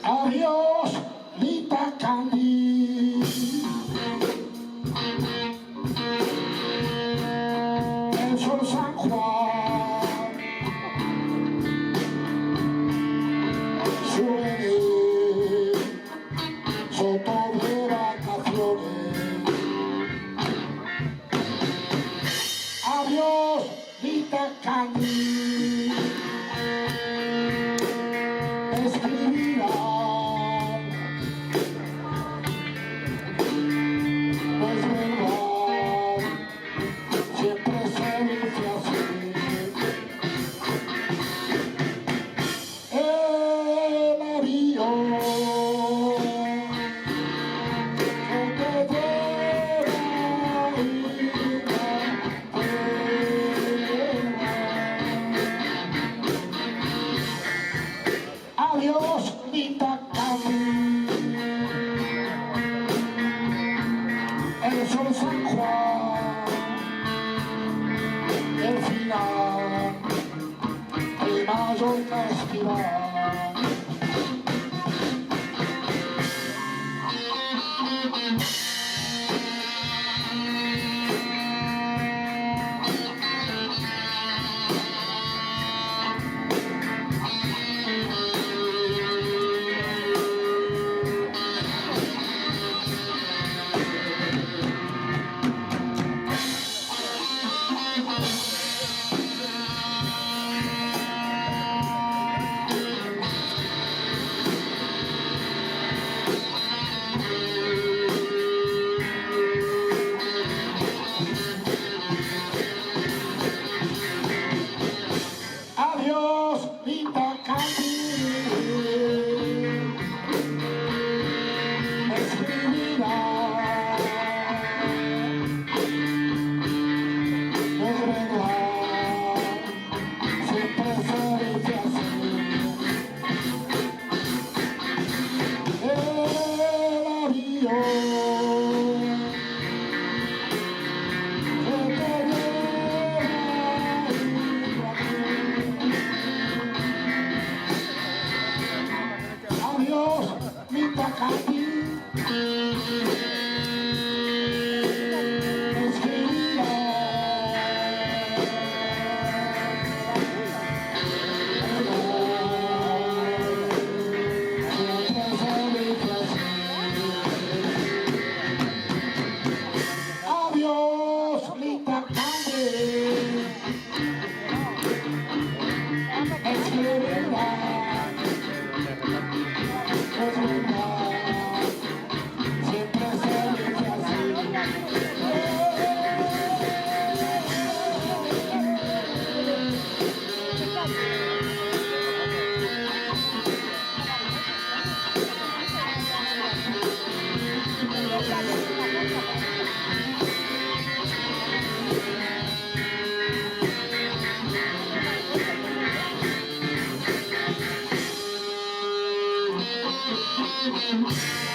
Adiós, Lita Candy. El sol San Juan sube soto de vacaciones. Adiós, Lita Candy. Escribirán, pues verdad, siempre se dice así. El avión que te lleva adiós, Lita Candy. El sol San Juan, el final, el Mallorca estival. Adiós, Lita Candy. Escribirá, es verdad, siempre se dice así. El avión que te lleva. Adiós, Lita Candy. Escribirá, siempre se dice así. Adiós, Lita Candy. Escribirá, es verdad, siempre se dice así. Thank you.